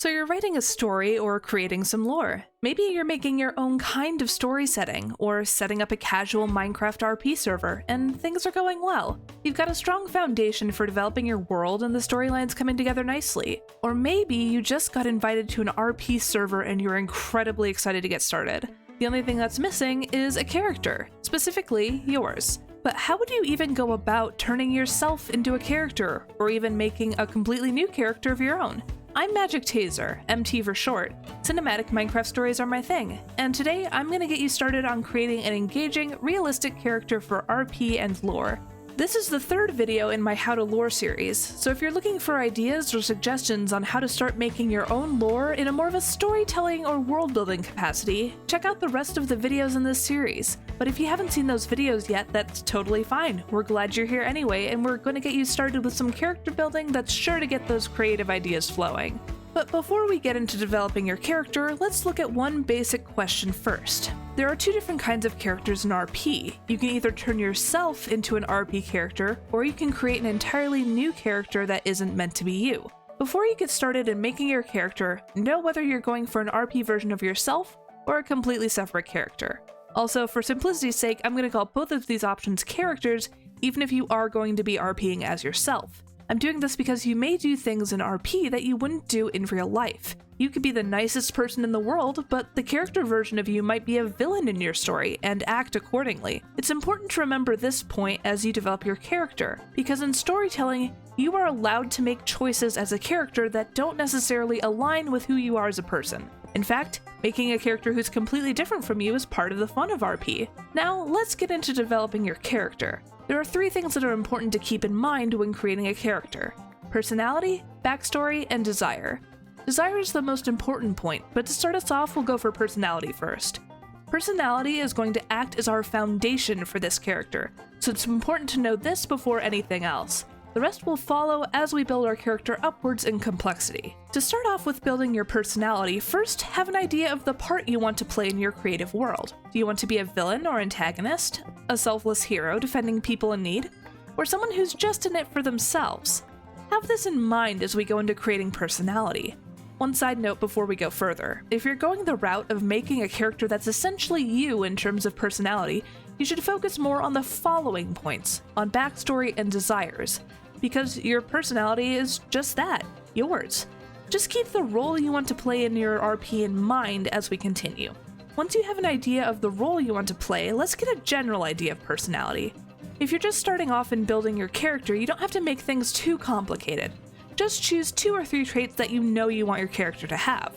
So you're writing a story or creating some lore. Maybe you're making your own kind of story setting, or setting up a casual Minecraft RP server, and things are going well. You've got a strong foundation for developing your world and the storyline's coming together nicely. Or maybe you just got invited to an RP server and you're incredibly excited to get started. The only thing that's missing is a character, specifically yours. But how would you even go about turning yourself into a character, or even making a completely new character of your own? I'm Magic Taser, MT for short. Cinematic Minecraft stories are my thing, and today I'm gonna get you started on creating an engaging, realistic character for RP and lore. This is the third video in my How to Lore series, so if you're looking for ideas or suggestions on how to start making your own lore in a more of a storytelling or world-building capacity, check out the rest of the videos in this series. But if you haven't seen those videos yet, that's totally fine. We're glad you're here anyway, and we're going to get you started with some character building that's sure to get those creative ideas flowing. But before we get into developing your character, let's look at one basic question first. There are two different kinds of characters in RP. You can either turn yourself into an RP character, or you can create an entirely new character that isn't meant to be you. Before you get started in making your character, know whether you're going for an RP version of yourself or a completely separate character. Also, for simplicity's sake, I'm going to call both of these options characters, even if you are going to be RPing as yourself. I'm doing this because you may do things in RP that you wouldn't do in real life. You could be the nicest person in the world, but the character version of you might be a villain in your story and act accordingly. It's important to remember this point as you develop your character, because in storytelling, you are allowed to make choices as a character that don't necessarily align with who you are as a person. In fact, making a character who's completely different from you is part of the fun of RP. Now, let's get into developing your character. There are three things that are important to keep in mind when creating a character: personality, backstory, and desire. Desire is the most important point, but to start us off, we'll go for personality first. Personality is going to act as our foundation for this character, so it's important to know this before anything else. The rest will follow as we build our character upwards in complexity. To start off with building your personality, first have an idea of the part you want to play in your creative world. Do you want to be a villain or antagonist? A selfless hero defending people in need? Or someone who's just in it for themselves? Have this in mind as we go into creating personality. One side note before we go further: if you're going the route of making a character that's essentially you in terms of personality, you should focus more on the following points, on backstory and desires. Because your personality is just that, yours. Just keep the role you want to play in your RP in mind as we continue. Once you have an idea of the role you want to play, let's get a general idea of personality. If you're just starting off in building your character, you don't have to make things too complicated. Just choose 2 or 3 traits that you know you want your character to have.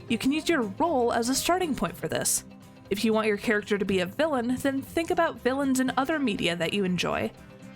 You can use your role as a starting point for this. If you want your character to be a villain, then think about villains in other media that you enjoy.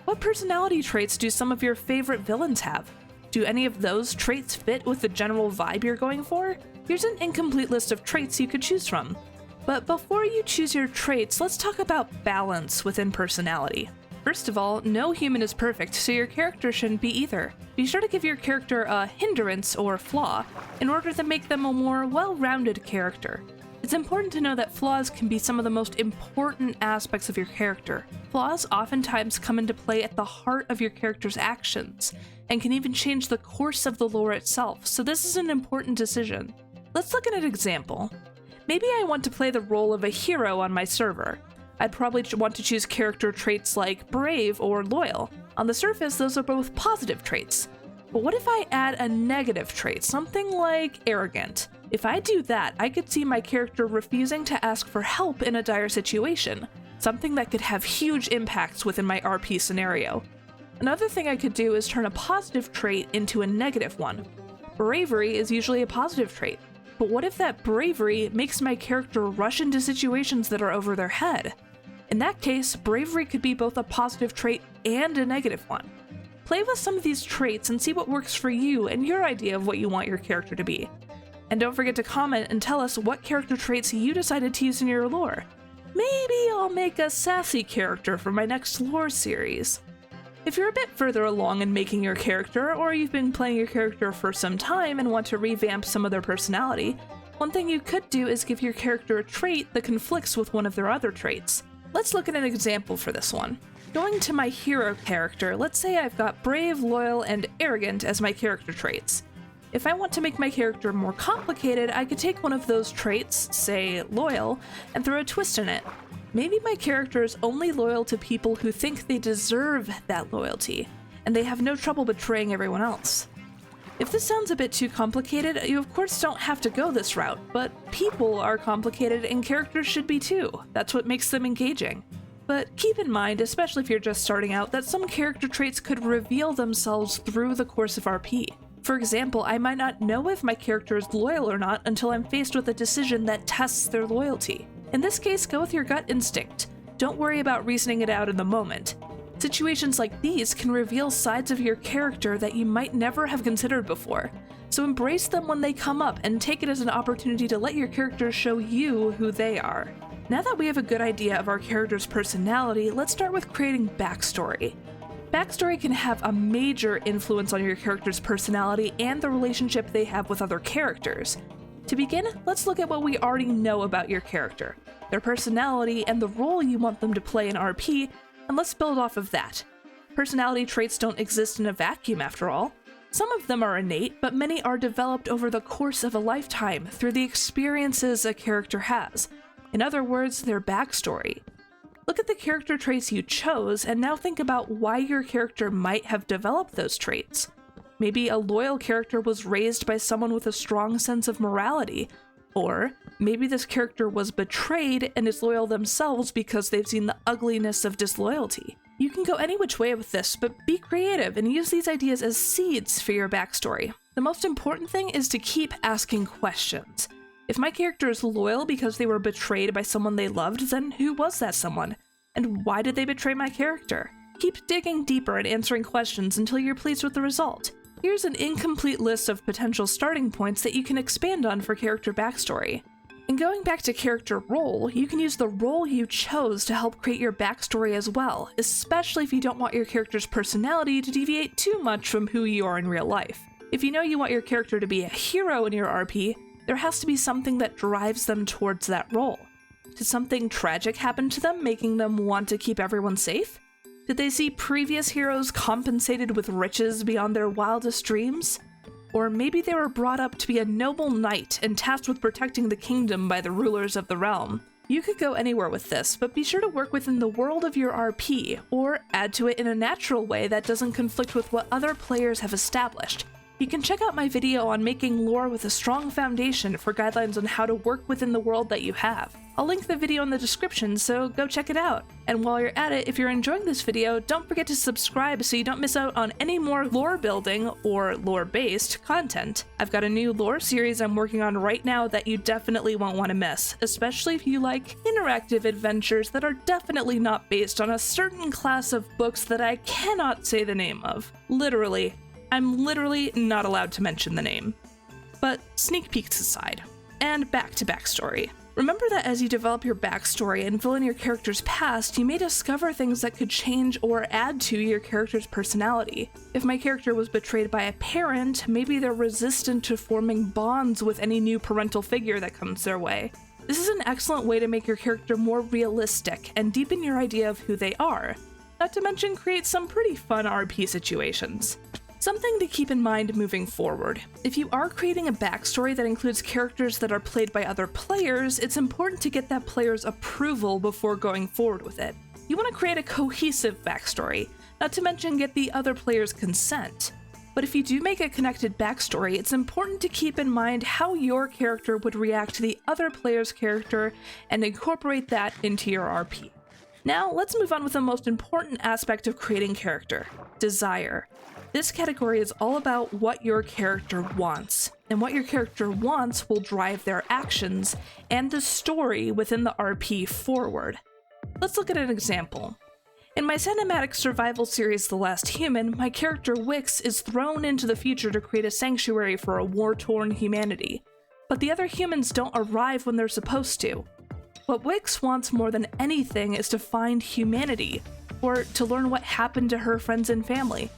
What personality traits do some of your favorite villains have? Do any of those traits fit with the general vibe you're going for? Here's an incomplete list of traits you could choose from. But before you choose your traits, let's talk about balance within personality. First of all, no human is perfect, so your character shouldn't be either. Be sure to give your character a hindrance or flaw in order to make them a more well-rounded character. It's important to know that flaws can be some of the most important aspects of your character. Flaws oftentimes come into play at the heart of your character's actions, and can even change the course of the lore itself, so this is an important decision. Let's look at an example. Maybe I want to play the role of a hero on my server. I'd probably want to choose character traits like brave or loyal. On the surface, those are both positive traits. But what if I add a negative trait, something like arrogant? If I do that, I could see my character refusing to ask for help in a dire situation, something that could have huge impacts within my RP scenario. Another thing I could do is turn a positive trait into a negative one. Bravery is usually a positive trait, but what if that bravery makes my character rush into situations that are over their head? In that case, bravery could be both a positive trait and a negative one. Play with some of these traits and see what works for you and your idea of what you want your character to be. And don't forget to comment and tell us what character traits you decided to use in your lore. Maybe I'll make a sassy character for my next lore series. If you're a bit further along in making your character, or you've been playing your character for some time and want to revamp some of their personality, one thing you could do is give your character a trait that conflicts with one of their other traits. Let's look at an example for this one. Going to my hero character, let's say I've got brave, loyal, and arrogant as my character traits. If I want to make my character more complicated, I could take one of those traits, say loyal, and throw a twist in it. Maybe my character is only loyal to people who think they deserve that loyalty, and they have no trouble betraying everyone else. If this sounds a bit too complicated, you of course don't have to go this route, but people are complicated and characters should be too. That's what makes them engaging. But keep in mind, especially if you're just starting out, that some character traits could reveal themselves through the course of RP. For example, I might not know if my character is loyal or not until I'm faced with a decision that tests their loyalty. In this case, go with your gut instinct. Don't worry about reasoning it out in the moment. Situations like these can reveal sides of your character that you might never have considered before, so embrace them when they come up and take it as an opportunity to let your character show you who they are. Now that we have a good idea of our character's personality, let's start with creating backstory. Backstory can have a major influence on your character's personality and the relationship they have with other characters. To begin, let's look at what we already know about your character, their personality, and the role you want them to play in RP, and let's build off of that. Personality traits don't exist in a vacuum after all. Some of them are innate, but many are developed over the course of a lifetime through the experiences a character has. In other words, their backstory. Look at the character traits you chose, and now think about why your character might have developed those traits. Maybe a loyal character was raised by someone with a strong sense of morality, or maybe this character was betrayed and is loyal themselves because they've seen the ugliness of disloyalty. You can go any which way with this, but be creative and use these ideas as seeds for your backstory. The most important thing is to keep asking questions. If my character is loyal because they were betrayed by someone they loved, then who was that someone? And why did they betray my character? Keep digging deeper and answering questions until you're pleased with the result. Here's an incomplete list of potential starting points that you can expand on for character backstory. And going back to character role, you can use the role you chose to help create your backstory as well, especially if you don't want your character's personality to deviate too much from who you are in real life. If you know you want your character to be a hero in your RP, there has to be something that drives them towards that role. Did something tragic happen to them, making them want to keep everyone safe? Did they see previous heroes compensated with riches beyond their wildest dreams? Or maybe they were brought up to be a noble knight and tasked with protecting the kingdom by the rulers of the realm. You could go anywhere with this, but be sure to work within the world of your RP, or add to it in a natural way that doesn't conflict with what other players have established. You can check out my video on making lore with a strong foundation for guidelines on how to work within the world that you have. I'll link the video in the description, so go check it out. And while you're at it, if you're enjoying this video, don't forget to subscribe so you don't miss out on any more lore building or lore-based content. I've got a new lore series I'm working on right now that you definitely won't want to miss, especially if you like interactive adventures that are definitely not based on a certain class of books that I cannot say the name of. Literally. I'm literally not allowed to mention the name. But sneak peeks aside, and back to backstory. Remember that as you develop your backstory and fill in your character's past, you may discover things that could change or add to your character's personality. If my character was betrayed by a parent, maybe they're resistant to forming bonds with any new parental figure that comes their way. This is an excellent way to make your character more realistic and deepen your idea of who they are, not to mention create some pretty fun RP situations. Something to keep in mind moving forward. If you are creating a backstory that includes characters that are played by other players, it's important to get that player's approval before going forward with it. You want to create a cohesive backstory, not to mention get the other player's consent. But if you do make a connected backstory, it's important to keep in mind how your character would react to the other player's character and incorporate that into your RP. Now, let's move on with the most important aspect of creating character: desire. This category is all about what your character wants, and what your character wants will drive their actions and the story within the RP forward. Let's look at an example. In my cinematic survival series The Last Human, my character Wix is thrown into the future to create a sanctuary for a war-torn humanity, but the other humans don't arrive when they're supposed to. What Wix wants more than anything is to find humanity, or to learn what happened to her friends and family.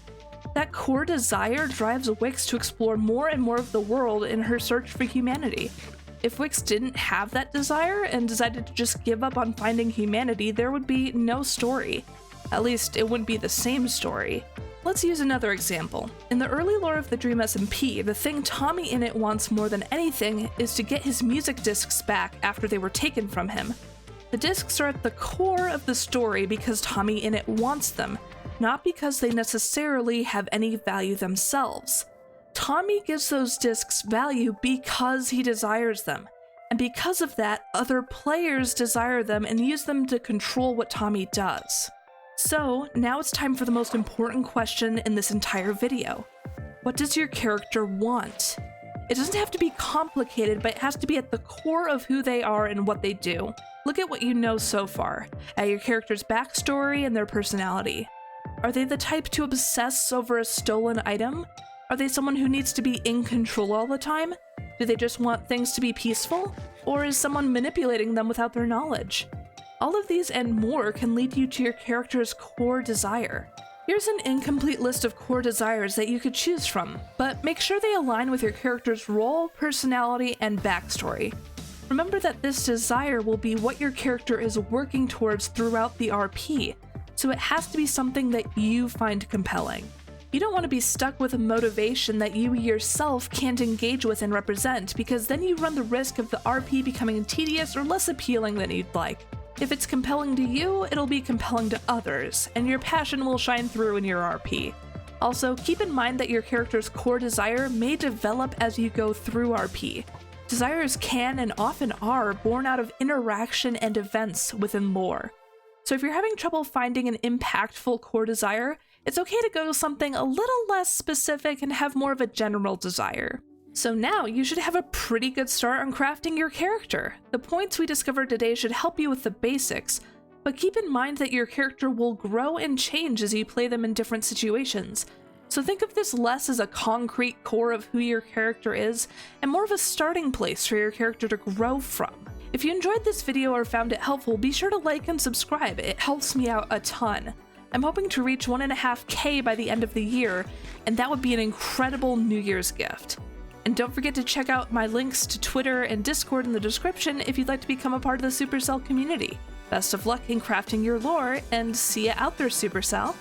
That core desire drives Wix to explore more and more of the world in her search for humanity. If Wix didn't have that desire and decided to just give up on finding humanity, there would be no story. At least, it wouldn't be the same story. Let's use another example. In the early lore of the Dream SMP, the thing TommyInnit wants more than anything is to get his music discs back after they were taken from him. The discs are at the core of the story because TommyInnit wants them, not because they necessarily have any value themselves. Tommy gives those discs value because he desires them, and because of that, other players desire them and use them to control what Tommy does. So, now it's time for the most important question in this entire video. What does your character want? It doesn't have to be complicated, but it has to be at the core of who they are and what they do. Look at what you know so far, at your character's backstory and their personality. Are they the type to obsess over a stolen item? Are they someone who needs to be in control all the time? Do they just want things to be peaceful? Or is someone manipulating them without their knowledge? All of these and more can lead you to your character's core desire. Here's an incomplete list of core desires that you could choose from, but make sure they align with your character's role, personality, and backstory. Remember that this desire will be what your character is working towards throughout the RP, so it has to be something that you find compelling. You don't want to be stuck with a motivation that you yourself can't engage with and represent, because then you run the risk of the RP becoming tedious or less appealing than you'd like. If it's compelling to you, it'll be compelling to others, and your passion will shine through in your RP. Also, keep in mind that your character's core desire may develop as you go through RP. Desires can and often are born out of interaction and events within lore. So if you're having trouble finding an impactful core desire, it's okay to go with something a little less specific and have more of a general desire. So now you should have a pretty good start on crafting your character. The points we discovered today should help you with the basics, but keep in mind that your character will grow and change as you play them in different situations. So think of this less as a concrete core of who your character is, and more of a starting place for your character to grow from. If you enjoyed this video or found it helpful, be sure to like and subscribe. It helps me out a ton. I'm hoping to reach 1.5K by the end of the year, and that would be an incredible New Year's gift. And don't forget to check out my links to Twitter and Discord in the description if you'd like to become a part of the Supercell community. Best of luck in crafting your lore, and see ya out there, Supercell!